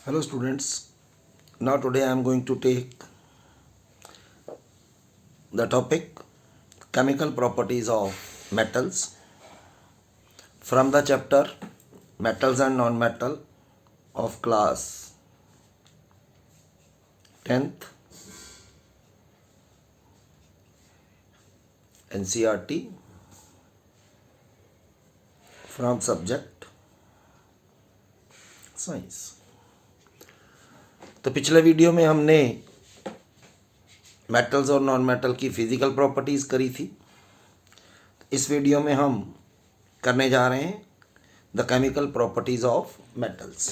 Hello students, now today I am going to take the topic chemical properties of metals from the chapter metals and non-metal of class 10th NCERT from subject science. तो पिछले video में हमने metals और non metal की physical properties करी थी। इस video में हम करने जा रहे हैं the chemical properties of metals.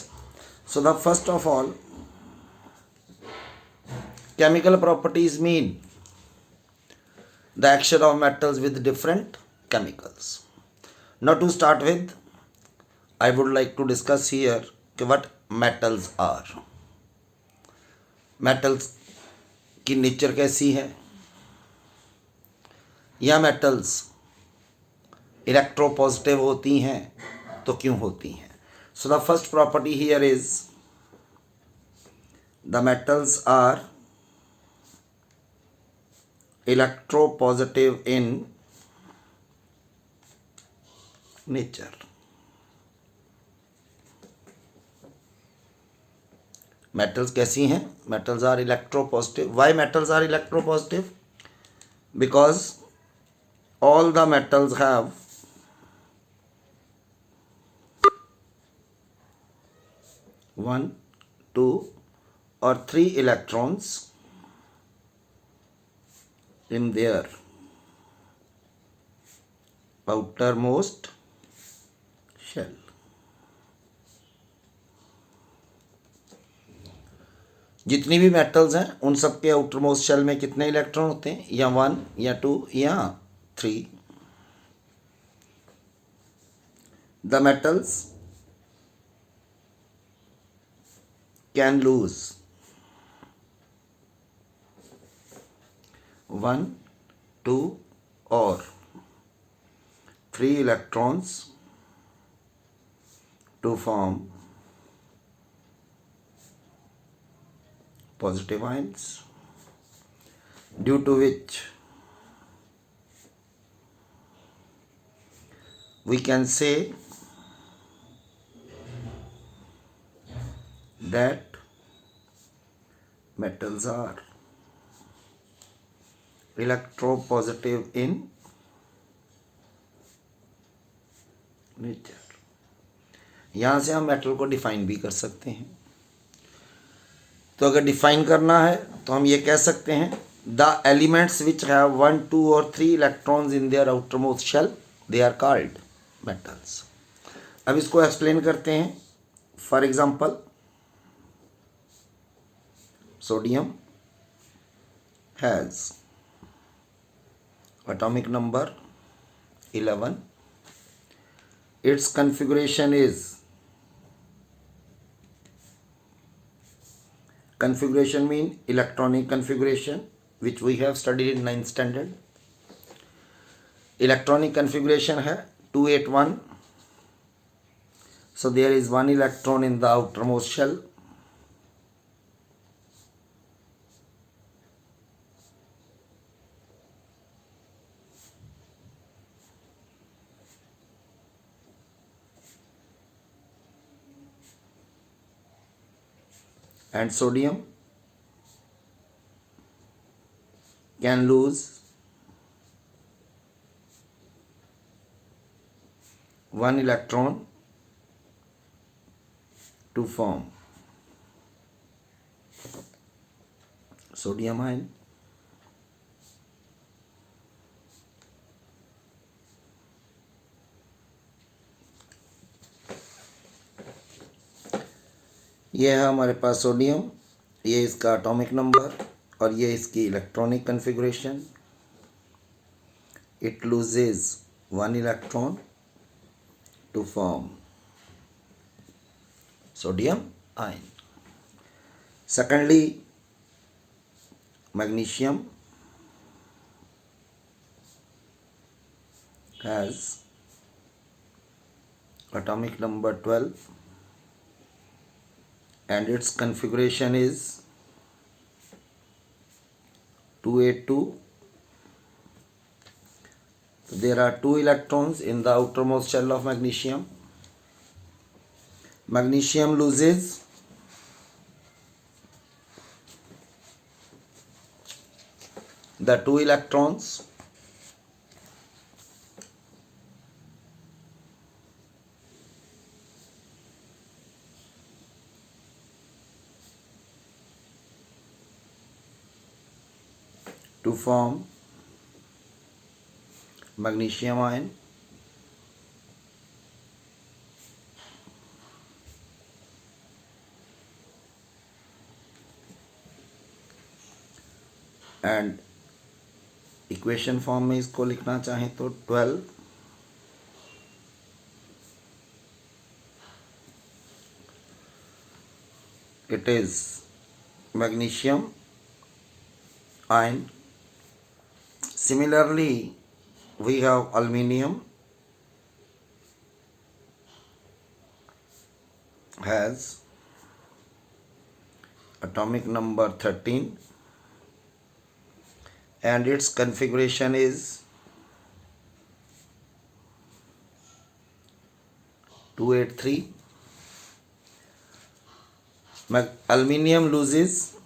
So the first of all chemical properties mean the action of metals with different chemicals. Now to start with, I would like to discuss here what metals are. Metals की nature कैसी है, या metals electropositive होती हैं तो क्यों होती हैं। So the first property here is the metals are electropositive in nature. Metals कैसी हैं? Metals are electropositive. Why metals are electropositive? Because all the metals have one, two, or three electrons in their outermost shell. जितनी भी metals हैं उन सब के outermost shell में कितने इलेक्ट्रॉन होते हैं, या 1 या 2 या 3। The metals can lose 1, 2 or 3 electrons to form positive ions, due to which we can say that metals are electropositive in nature। यहाँ से हम मेटल को डिफाइन भी कर सकते हैं। तो अगर डिफाइन करना है तो हम ये कह सकते हैं द एलिमेंट्स विच हैव 1, 2 और 3 electrons in their outermost shell they are called metals. अब इसको एक्सप्लेन करते हैं। For example, sodium has atomic number 11. Its configuration is mean electronic configuration, which we have studied in 9th standard. Electronic configuration है 281. So there is one electron in the outermost shell. And sodium can lose 1 electron to form sodium ion. ये है हमारे पास sodium, ये इसका atomic number और ये इसकी electronic configuration. It loses 1 electron to form sodium ion. Secondly, magnesium has atomic number 12 and its configuration is 282. So there are 2 electrons in the outermost shell of magnesium. Magnesium loses the 2 electrons to form magnesium ion. And equation form में इसको लिखना चाहें तो 12 it is magnesium ion. Similarly, we have aluminium has atomic number 13 and its configuration is 283. Aluminium loses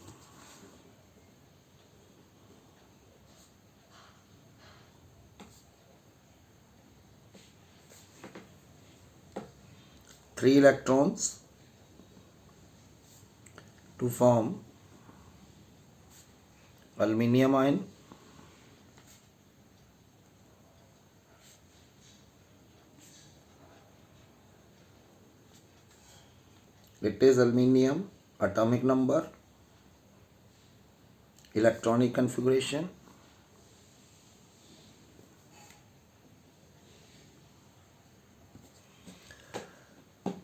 three electrons to form aluminium ion. It is aluminium, atomic number, electronic configuration.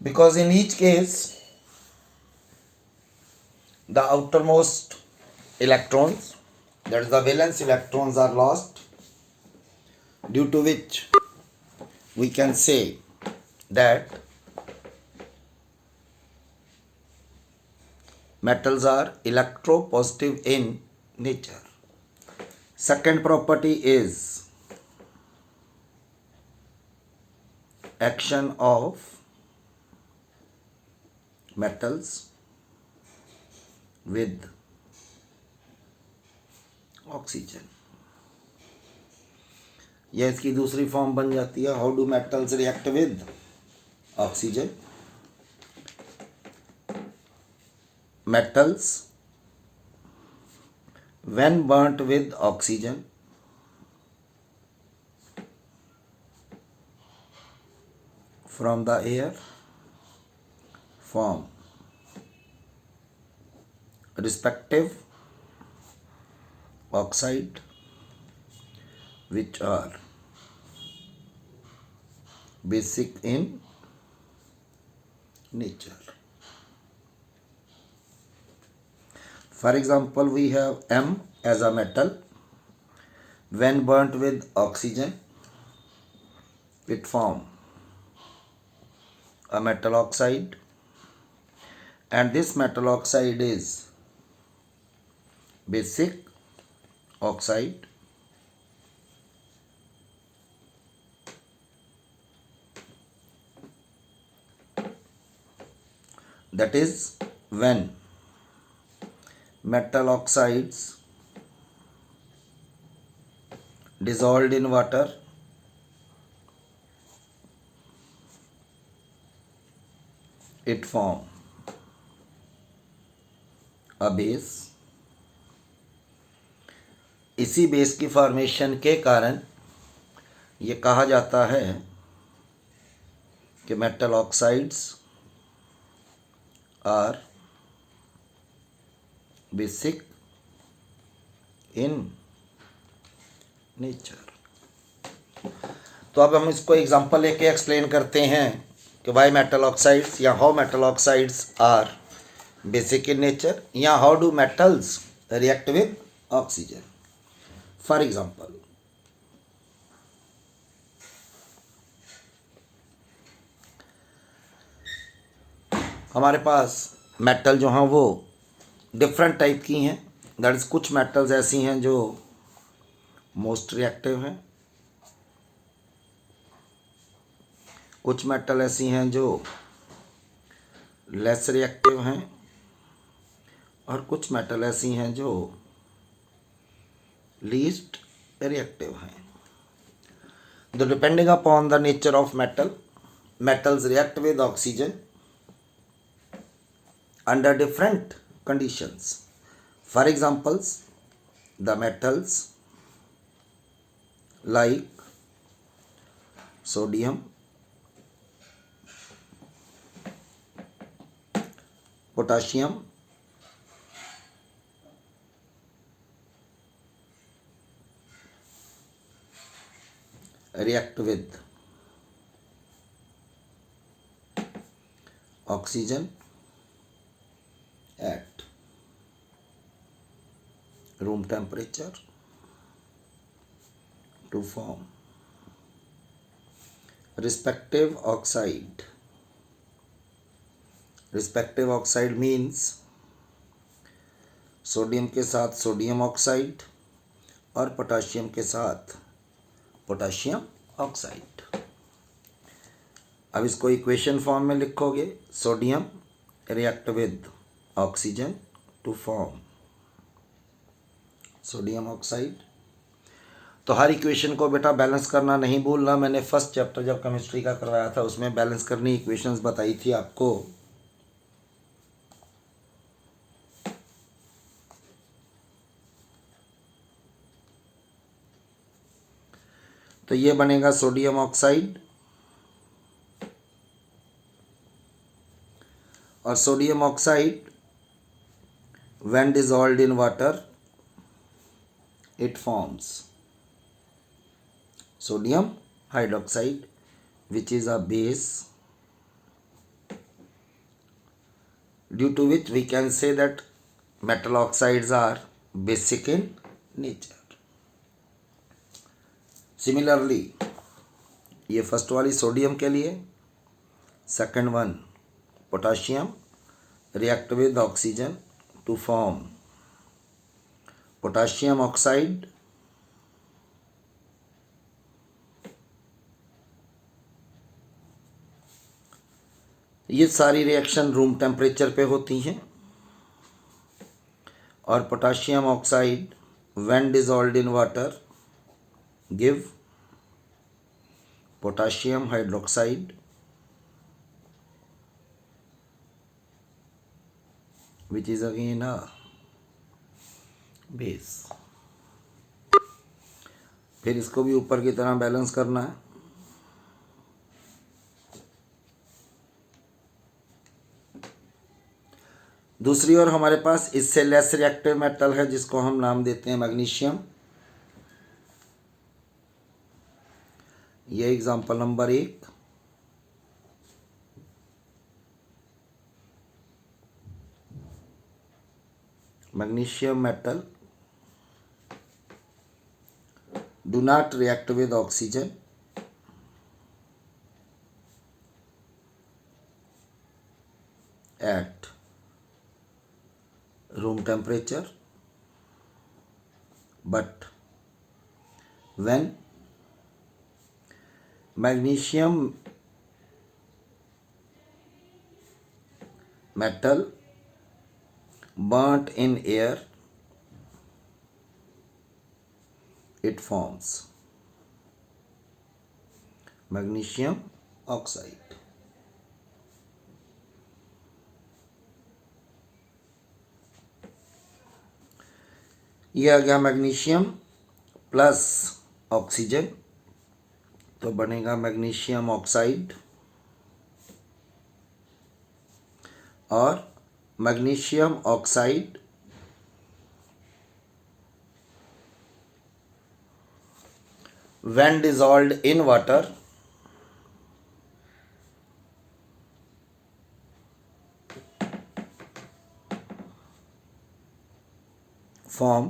Because in each case, the outermost electrons, that is the valence electrons, are lost, due to which we can say that metals are electropositive in nature. Second property is action of metals with oxygen. यह इसकी दूसरी form बन जाती है. How do metals react with oxygen? metals when burnt with oxygen from the air form respective oxide which are basic in nature. For example, we have M as a metal. When burnt with oxygen, it forms a metal oxide, and this metal oxide is basic oxide that is when metal oxides dissolved in water it form a base. इसी base की formation के कारण ये कहा जाता है कि metal oxides are basic in nature. तो अब हम इसको एग्जांपल लेके एक्सप्लेन करते हैं कि वाई मेटल ऑक्साइड्स या how metal oxides are basic in nature या how do metals react with oxygen. For example, हमारे पास मेटल जो हैं वो डिफरेंट टाइप की हैं, दैट इज़ कुछ मेटल्स ऐसी हैं जो मोस्ट रिएक्टिव हैं, कुछ मेटल ऐसी हैं जो लेस रिएक्टिव हैं, और कुछ मेटल ऐसी हैं जो लीस्ट रिएक्टिव हैं. तो depending upon the nature of metal, metals react with oxygen under different conditions. For examples, the metals like sodium, potassium, react with oxygen at room temperature to form respective oxide. Respective oxide means sodium के साथ sodium oxide और potassium के साथ potassium oxide. अब इसको equation form में लिखोगे, sodium react with oxygen to form sodium oxide. तो हर इक्वेशन को बेटा बैलेंस करना नहीं भूलना. मैंने फर्स्ट चैप्टर जब केमिस्ट्री का करवाया था उसमें बैलेंस करनी इक्वेशंस बताई थी आपको. तो ये बनेगा सोडियम ऑक्साइड, और sodium oxide when dissolved in water it forms sodium hydroxide which is a base, due to which we can say that metal oxides are basic in nature. Similarly, ये first वाली sodium के लिए, second one potassium react with oxygen to form potassium oxide, ये सारी reaction room temperature पे होती हैं. और potassium oxide when dissolved in water give potassium hydroxide which is again a base. फिर इसको भी ऊपर की तरह बैलेंस करना है. दूसरी ओर हमारे पास इससे लेस रिएक्टिव मेटल है जिसको हम नाम देते हैं मैग्नीशियम. ये example number 1. magnesium metal do not react with oxygen at room temperature, but when magnesium metal burnt in air it forms magnesium oxide. ये आ गया मैग्नीशियम प्लस ऑक्सीजन, तो बनेगा मैग्नीशियम ऑक्साइड. और magnesium oxide when dissolved in water form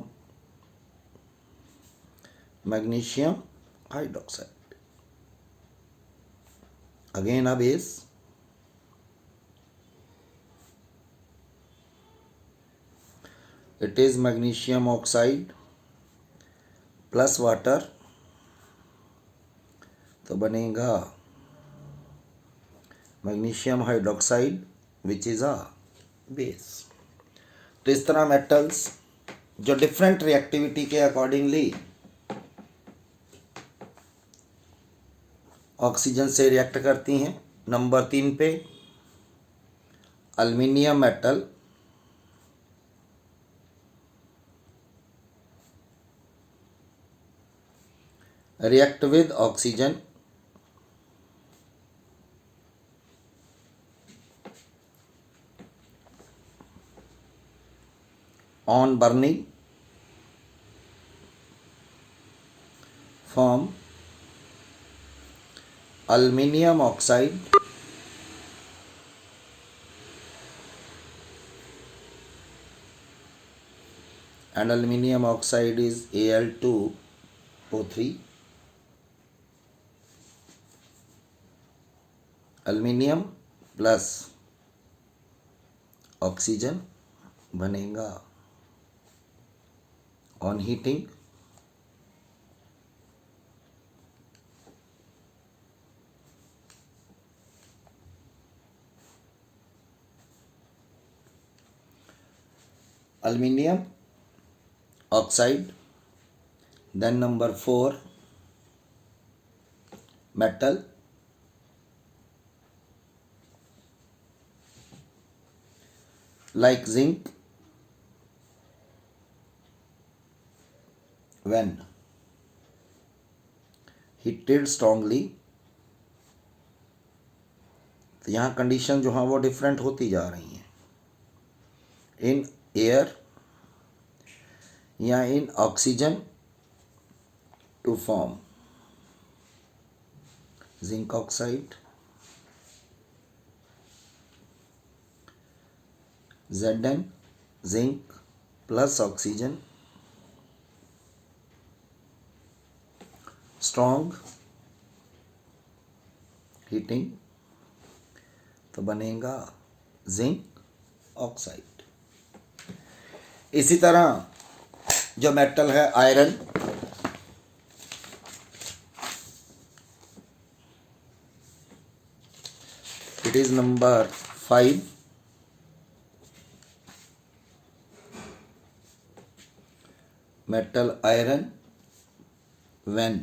magnesium hydroxide, again a base. It is magnesium oxide plus water, तो बनेगा magnesium hydroxide which is a base. तो इस तरह मेटल्स जो डिफरेंट रिएक्टिविटी के अकॉर्डिंगली ऑक्सीजन से react करती हैं। नंबर 3 पे aluminium metal react with oxygen on burning form aluminium oxide and aluminium oxide is Al2O3, aluminium plus oxygen बनेगा on heating aluminium oxide, then number 4 metal like zinc when heated strongly। तो यहाँ condition जो हाँ वो different होती जा रही हैं, इन एयर या in oxygen to form zinc oxide Zn, zinc plus oxygen, strong heating, तो बनेगा जिंक ऑक्साइड। इसी तरह जो मेटल है iron, it is number 5 metal iron when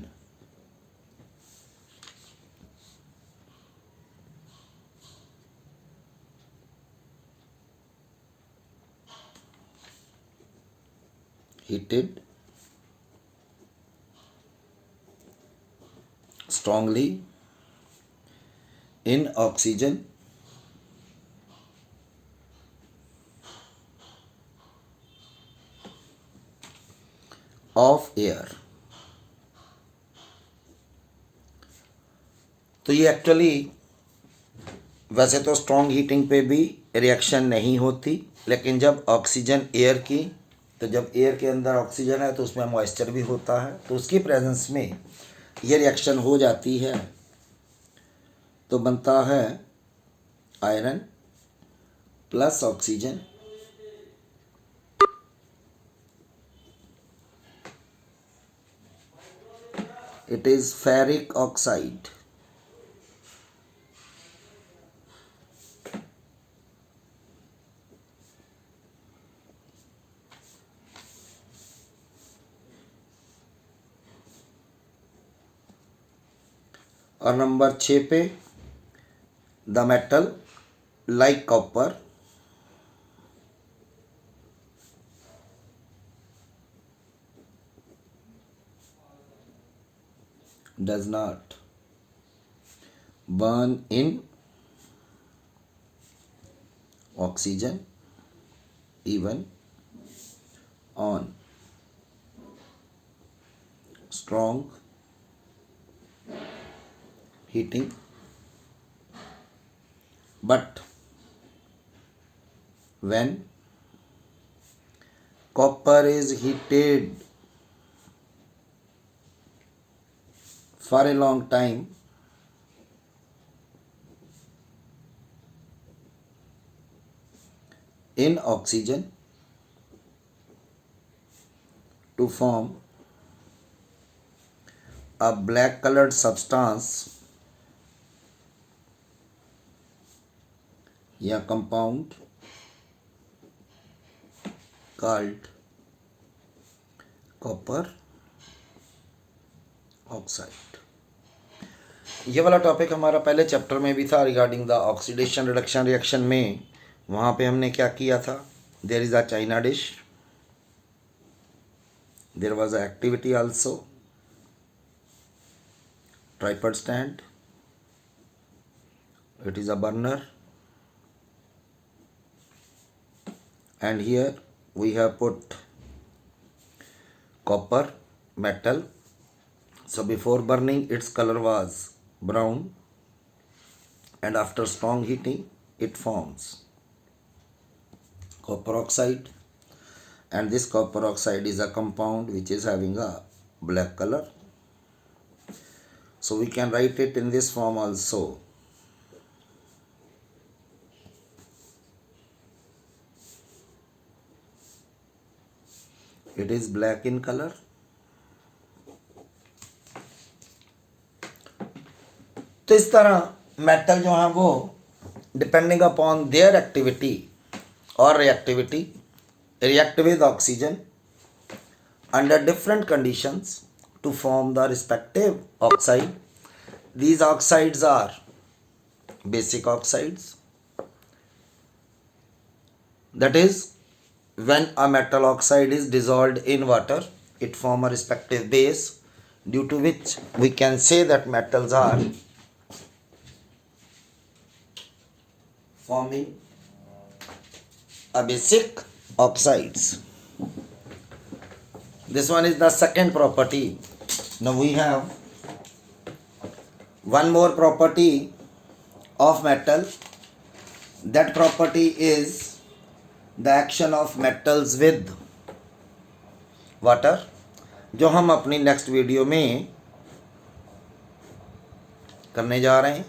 heated strongly in oxygen of air। तो ये एक्चुअली वैसे तो स्ट्रॉन्ग हीटिंग पे भी रिएक्शन नहीं होती, लेकिन जब ऑक्सीजन एयर की, तो जब एयर के अंदर ऑक्सीजन है तो उसमें मॉइस्चर भी होता है, तो उसकी प्रेजेंस में ये रिएक्शन हो जाती है, तो बनता है iron plus oxygen it is ferric oxide. और नंबर 6 पे the metal like copper does not burn in oxygen even on strong heating, but when copper is heated for a long time in oxygen to form a black colored substance या compound called copper oxide। ये वाला topic हमारा पहले chapter में भी था regarding the oxidation reduction reaction में। वहाँ पे हमने क्या किया था, there is a china dish, there was a activity also, tripod stand, it is a burner, and here we have put copper metal. So before burning its color was brown, and after strong heating it forms copper oxide, and this copper oxide is a compound which is having a black color. So we can write it in this form also. It is black in color. तो इस तरह metal जो है वो depending upon their activity और reactivity react with oxygen under different conditions to form the respective oxide. These oxides are basic oxides. That is, when a metal oxide is dissolved in water, it forms a respective base, due to which we can say that metals are forming a basic oxides. This one is the second property. Now we have one more property of metal. That property is the action of metals with water, जो हम अपनी next video में करने जा रहे हैं।